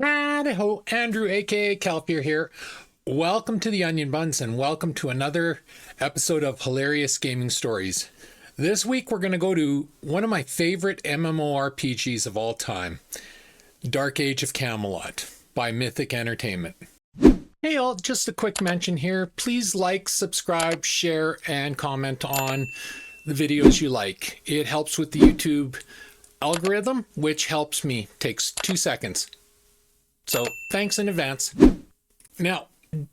Howdy-ho, Andrew, aka Kelpier here. Welcome to the Onion Buns and welcome to another episode of Hilarious Gaming Stories. This week we're going to go to one of my favorite MMORPGs of all time, Dark Age of Camelot by Mythic Entertainment. Hey all, just a quick mention here. Please like, subscribe, share, and comment on the videos you like. It helps with the YouTube algorithm, which helps me. Takes 2 seconds. So thanks in advance. Now,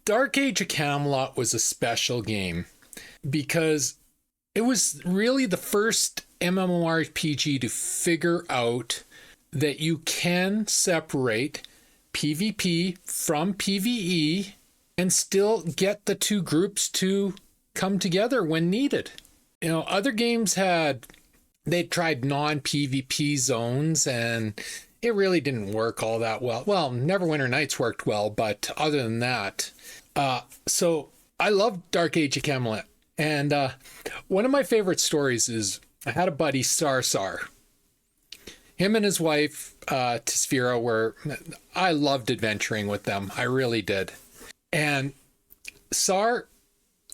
Dark Age of Camelot was a special game because it was really the first MMORPG to figure out that you can separate PvP from PvE and still get the two groups to come together when needed. You know, other games they tried non-PvP zones and it really didn't work all that well. Well, Neverwinter Nights worked well, but other than that, so I love Dark Age of Camelot. And one of my favorite stories is I had a buddy, Sarsar. Him and his wife, Tisfira, I loved adventuring with them. I really did. And Sar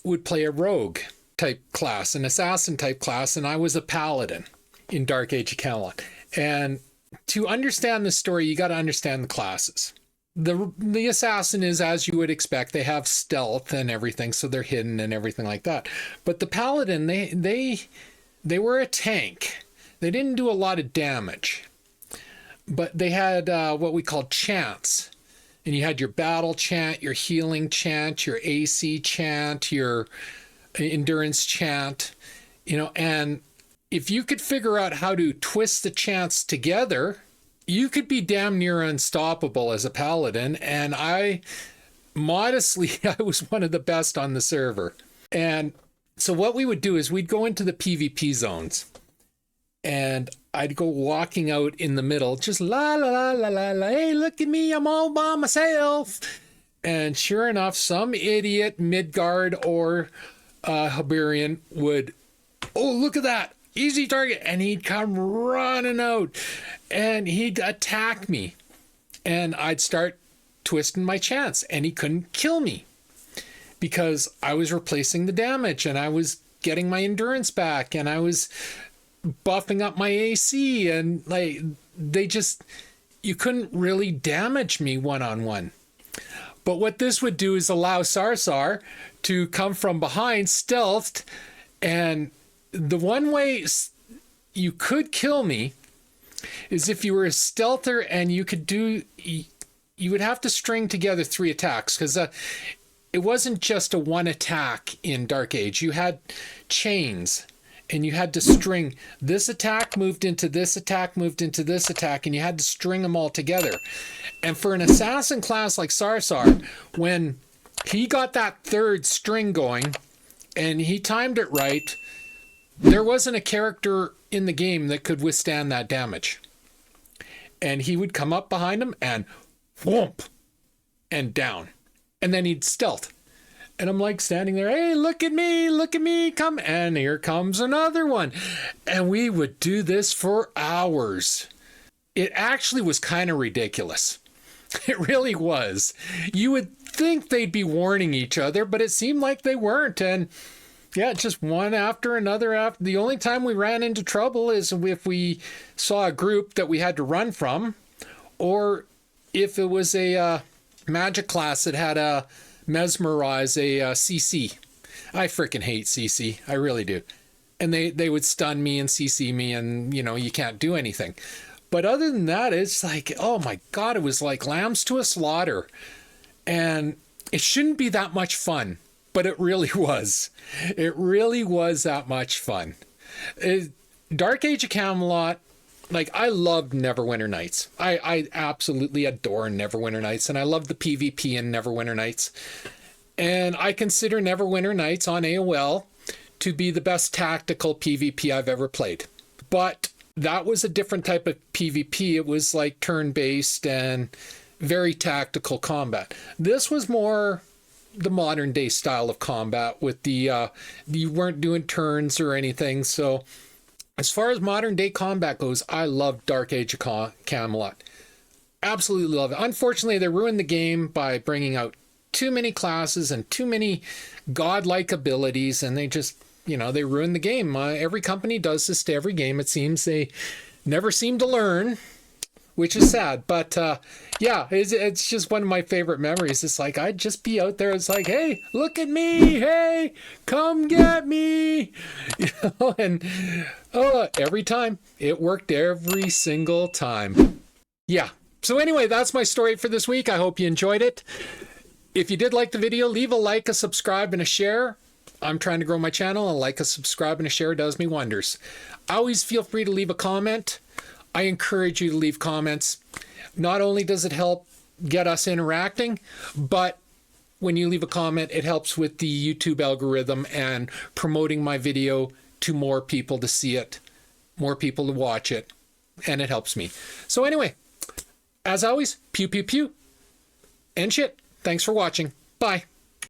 would play a rogue type class, an assassin type class, and I was a paladin in Dark Age of Camelot. And to understand the story, you got to understand the classes. The assassin is, as you would expect, they have stealth and everything, so they're hidden and everything like that. But the paladin, they were a tank. They didn't do a lot of damage, but they had what we call chants. And you had your battle chant, your healing chant, your AC chant, your endurance chant, and if you could figure out how to twist the chants together, you could be damn near unstoppable as a paladin. And I was one of the best on the server. And so what we would do is we'd go into the PvP zones and I'd go walking out in the middle, just la la la la la la. Hey, look at me, I'm all by myself. And sure enough, some idiot Midgard or Iberian would, oh, look at that. Easy target, and he'd come running out and he'd attack me and I'd start twisting my chance and he couldn't kill me because I was replacing the damage and I was getting my endurance back and I was buffing up my AC, and you couldn't really damage me one-on-one. But what this would do is allow Sarsar to come from behind stealthed, and the one way you could kill me is if you were a stealther and you would have to string together 3 attacks, because it wasn't just a one attack in Dark Age. You had chains and you had to string this attack moved into this attack, moved into this attack, and you had to string them all together. And for an assassin class like Sarsar, when he got that third string going and he timed it right, there wasn't a character in the game that could withstand that damage. And he would come up behind him and whoomp and down. And then he'd stealth. And I'm like standing there, hey, look at me, come. And here comes another one. And we would do this for hours. It actually was kind of ridiculous. It really was. You would think they'd be warning each other, but it seemed like they weren't. And yeah, just one after another. The only time we ran into trouble is if we saw a group that we had to run from, or if it was a magic class that had a mesmerize, a CC. I freaking hate CC. I really do. And they would stun me and CC me, and you can't do anything. But other than that, it's like, oh my God, it was like lambs to a slaughter. And it shouldn't be that much fun. But it really was. It really was that much fun. Dark Age of Camelot, I loved Neverwinter Nights. I absolutely adore Neverwinter Nights, and I love the PvP in Neverwinter Nights. And I consider Neverwinter Nights on AOL to be the best tactical PvP I've ever played. But that was a different type of PvP. It was like turn-based and very tactical combat. This was more the modern day style of combat with you weren't doing turns or anything. So as far as modern day combat goes, I love Dark Age of Camelot. Absolutely love it. Unfortunately, they ruined the game by bringing out too many classes and too many godlike abilities, and they just, they ruined the game. Every company does this to every game. It seems they never seem to learn, which is sad. But yeah, it's just one of my favorite memories. It's like I'd just be out there. It's like, hey, look at me. Hey, come get me. And every time it worked every single time. Yeah. So anyway, that's my story for this week. I hope you enjoyed it. If you did like the video, leave a like, a subscribe, and a share. I'm trying to grow my channel. A like, a subscribe, and a share does me wonders. Always feel free to leave a comment. I encourage you to leave comments. Not only does it help get us interacting, but when you leave a comment, it helps with the YouTube algorithm and promoting my video to more people to see it, more people to watch it, and it helps me. So anyway, as always, pew, pew, pew, and shit. Thanks for watching. Bye.